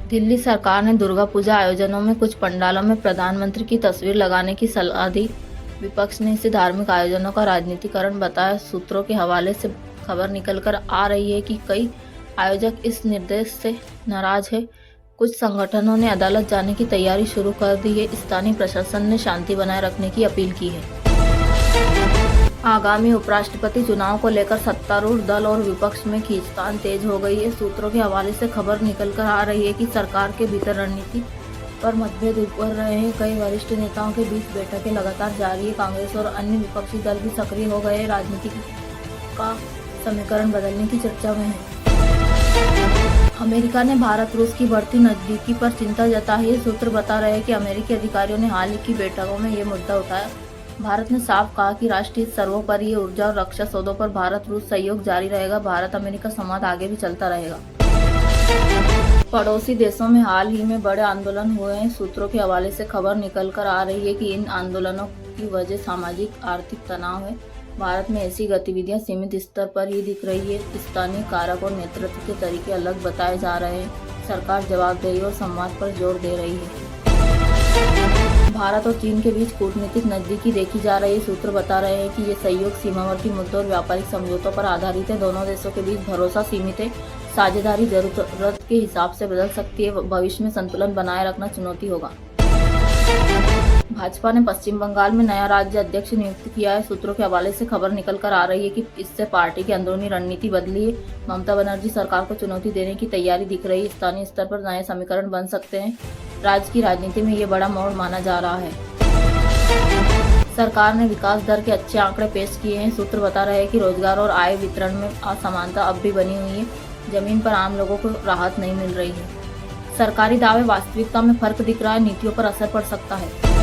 दिल्ली सरकार ने दुर्गा पूजा आयोजनों में कुछ पंडालों में प्रधानमंत्री की तस्वीर लगाने की सलाह दी। विपक्ष ने इसे धार्मिक आयोजनों का राजनीतिकरण बताया। सूत्रों के हवाले से खबर निकलकर आ रही है कि कई आयोजक इस निर्देश से नाराज है। कुछ संगठनों ने अदालत जाने की तैयारी शुरू कर दी है। स्थानीय प्रशासन ने शांति बनाए रखने की अपील की है। आगामी उपराष्ट्रपति चुनाव को लेकर सत्तारूढ़ दल और विपक्ष में खींचतान तेज हो गई है। सूत्रों के हवाले से खबर निकलकर आ रही है कि सरकार के भीतर रणनीति पर मतभेद उभर रहे हैं। कई वरिष्ठ नेताओं के बीच बैठकें लगातार जारी है। कांग्रेस और अन्य विपक्षी दल भी सक्रिय हो गए। राजनीति का समीकरण बदलने की चर्चा में है। अमेरिका ने भारत रूस की बढ़ती नजदीकी पर चिंता जताई है। सूत्र बता रहे हैं कि अमेरिकी अधिकारियों ने हाल ही की बैठकों में ये मुद्दा उठाया। भारत ने साफ कहा कि राष्ट्रीय सर्वोपरि ऊर्जा और रक्षा सौदों पर भारत रूस सहयोग जारी रहेगा। भारत अमेरिका संवाद आगे भी चलता रहेगा। पड़ोसी देशों में हाल ही में बड़े आंदोलन हुए हैं। सूत्रों के हवाले से खबर निकलकर आ रही है कि इन आंदोलनों की वजह सामाजिक आर्थिक तनाव है। भारत में ऐसी गतिविधियां सीमित स्तर पर ही दिख रही है। स्थानीय कारक और नेतृत्व के तरीके अलग बताए जा रहे हैं। सरकार जवाबदेही और संवाद पर जोर दे रही है। भारत और चीन के बीच कूटनीतिक नजदीकी देखी जा रही है। सूत्र बता रहे हैं कि ये सहयोग सीमावर्ती मुद्दों और व्यापारिक समझौतों पर आधारित है। दोनों देशों के बीच भरोसा सीमित है। साझेदारी जरूरत के हिसाब से बदल सकती है। भविष्य में संतुलन बनाए रखना चुनौती होगा। भाजपा ने पश्चिम बंगाल में नया राज्य अध्यक्ष नियुक्त किया है। सूत्रों के हवाले से खबर निकलकर आ रही है कि इससे पार्टी की अंदरूनी रणनीति बदली है। ममता बनर्जी सरकार को चुनौती देने की तैयारी दिख रही है। स्थानीय स्तर पर नए समीकरण बन सकते हैं। राज्य की राजनीति में ये बड़ा मोड़ माना जा रहा है। सरकार ने विकास दर के अच्छे आंकड़े पेश किए हैं। सूत्र बता रहे हैं कि रोजगार और आय वितरण में असमानता अब भी बनी हुई है। जमीन पर आम लोगों को राहत नहीं मिल रही है। सरकारी दावे वास्तविकता में फर्क दिख रहा है। नीतियों पर असर पड़ सकता है।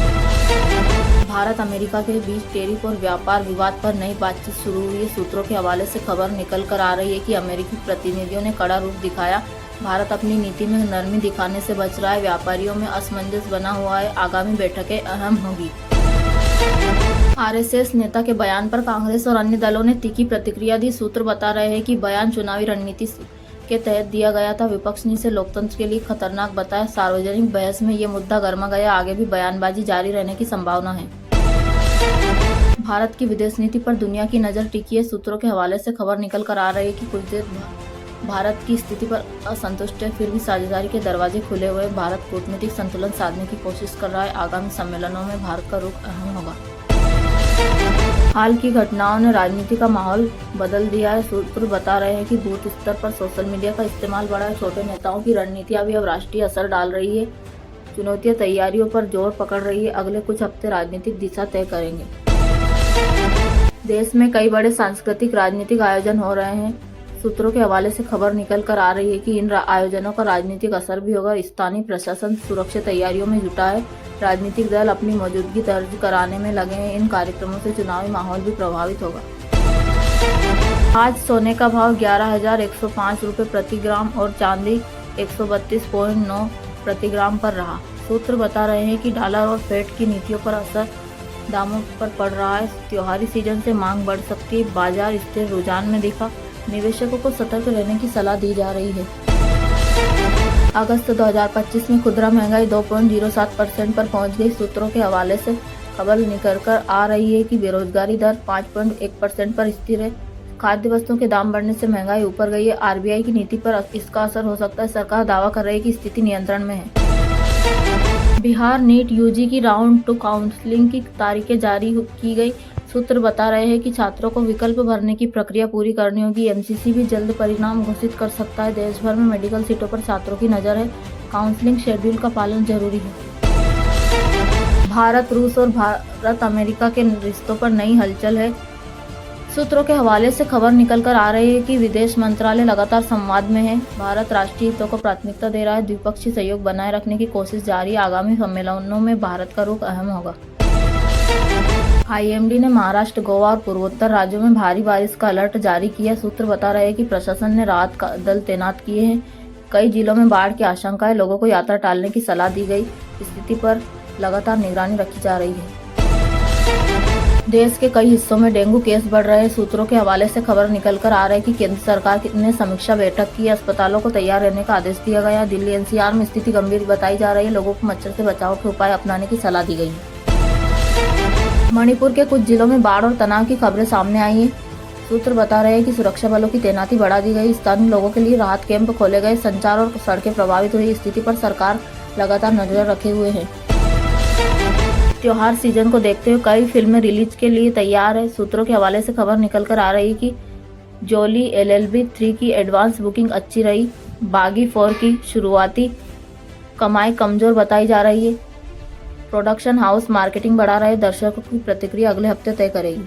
भारत अमेरिका के बीच टैरिफ और व्यापार विवाद पर नई बातचीत शुरू हुई है। सूत्रों के हवाले से खबर निकल कर आ रही है कि अमेरिकी प्रतिनिधियों ने कड़ा रूप दिखाया। भारत अपनी नीति में नरमी दिखाने से बच रहा है। व्यापारियों में असमंजस बना हुआ है। आगामी बैठकें अहम होगी। आरएसएस नेता के बयान पर कांग्रेस और अन्य दलों ने तीखी प्रतिक्रिया दी। सूत्र बता रहे हैं कि बयान चुनावी रणनीति के तहत दिया गया था। विपक्ष ने इसे लोकतंत्र के लिए खतरनाक बताया। सार्वजनिक बहस में ये मुद्दा गर्मा गया। आगे भी बयानबाजी जारी रहने की संभावना है। भारत की विदेश नीति पर दुनिया की नजर टिकी है। सूत्रों के हवाले से खबर निकल कर आ रही है कि कुछ देश भारत की स्थिति पर असंतुष्ट है। फिर भी साझेदारी के दरवाजे खुले हुए। भारत कूटनीतिक संतुलन साधने की कोशिश कर रहा है। आगामी सम्मेलनों में भारत का रुख अहम होगा। हाल की घटनाओं ने राजनीति का माहौल बदल दिया है। सूत्र बता रहे हैं कि बूथ स्तर पर सोशल मीडिया का इस्तेमाल बढ़ा है। छोटे नेताओं की रणनीतियां भी अब राष्ट्रीय असर डाल रही है। चुनौतियां तैयारियों पर जोर पकड़ रही है। अगले कुछ हफ्ते राजनीतिक दिशा तय करेंगे। देश में कई बड़े सांस्कृतिक राजनीतिक आयोजन हो रहे हैं। सूत्रों के हवाले से खबर निकल कर आ रही है कि इन आयोजनों का राजनीतिक असर भी होगा। स्थानीय प्रशासन सुरक्षा तैयारियों में जुटा है। राजनीतिक दल अपनी मौजूदगी दर्ज कराने में लगे हैं। इन कार्यक्रमों से चुनावी माहौल भी प्रभावित होगा। आज सोने का भाव 11,105 रुपये प्रति ग्राम और चांदी 132.9 प्रति ग्राम पर रहा। सूत्र बता रहे हैं कि डॉलर और फेड की नीतियों पर असर दामों पर पड़ रहा है। त्योहारी सीजन से मांग बढ़ सकती है। बाजार स्थिर रुझान में दिखा। निवेशकों को सतर्क रहने की सलाह दी जा रही है। अगस्त 2025 में खुदरा महंगाई 2.07% पर पहुंच गई। सूत्रों के हवाले से खबर निकलकर आ रही है कि बेरोजगारी दर 5.1% पर स्थिर है। खाद्य वस्तुओं के दाम बढ़ने से महंगाई ऊपर गई है। आरबीआई की नीति पर इसका असर हो सकता है। सरकार दावा कर रही है कि स्थिति नियंत्रण में है। बिहार नीट यूजी की राउंड 2 काउंसलिंग की तारीखें जारी की गई। सूत्र बता रहे हैं कि छात्रों को विकल्प भरने की प्रक्रिया पूरी करनी होगी। एमसीसी भी जल्द परिणाम घोषित कर सकता है। देश भर में मेडिकल सीटों पर छात्रों की नजर है। काउंसलिंग शेड्यूल का पालन जरूरी है। भारत रूस और भारत अमेरिका के रिश्तों पर नई हलचल है। सूत्रों के हवाले से खबर निकल कर आ रही है कि विदेश मंत्रालय लगातार संवाद में है। भारत राष्ट्रीय हितों को प्राथमिकता दे रहा है। द्विपक्षीय सहयोग बनाए रखने की कोशिश जारी है। आगामी सम्मेलनों में भारत का रुख अहम होगा। आईएमडी ने महाराष्ट्र, गोवा और पूर्वोत्तर राज्यों में भारी बारिश का अलर्ट जारी किया। सूत्र बता रहे हैं कि प्रशासन ने राहत दल तैनात किए हैं। कई जिलों में बाढ़ की आशंका है। लोगों को यात्रा टालने की सलाह दी गई। स्थिति पर लगातार निगरानी रखी जा रही है। देश के कई हिस्सों में डेंगू केस बढ़ रहे हैं। सूत्रों के हवाले से खबर निकल कर आ रही है कि केंद्र सरकार ने समीक्षा बैठक की, अस्पतालों को तैयार रहने का आदेश दिया गया। दिल्ली एनसीआर में स्थिति गंभीर बताई जा रही है। लोगों को मच्छर से बचाव के उपाय अपनाने की सलाह दी गई है। मणिपुर के कुछ जिलों में बाढ़ और तनाव की खबरें सामने आई हैं। सूत्र बता रहे हैं कि सुरक्षा बलों की तैनाती बढ़ा दी गई। स्थानीय लोगों के लिए राहत कैंप खोले गए। संचार और सड़कें प्रभावित हुई। स्थिति पर सरकार लगातार नजर रखे हुए है। त्योहार सीजन को देखते हुए कई फिल्में रिलीज के लिए तैयार है। सूत्रों के हवाले से खबर निकल कर आ रही है कि जोली LLB 3 की एडवांस बुकिंग अच्छी रही। बागी 4 की शुरुआती कमाई कमजोर बताई जा रही है। प्रोडक्शन हाउस मार्केटिंग बढ़ा रहे। दर्शकों की प्रतिक्रिया अगले हफ्ते तय करेगी।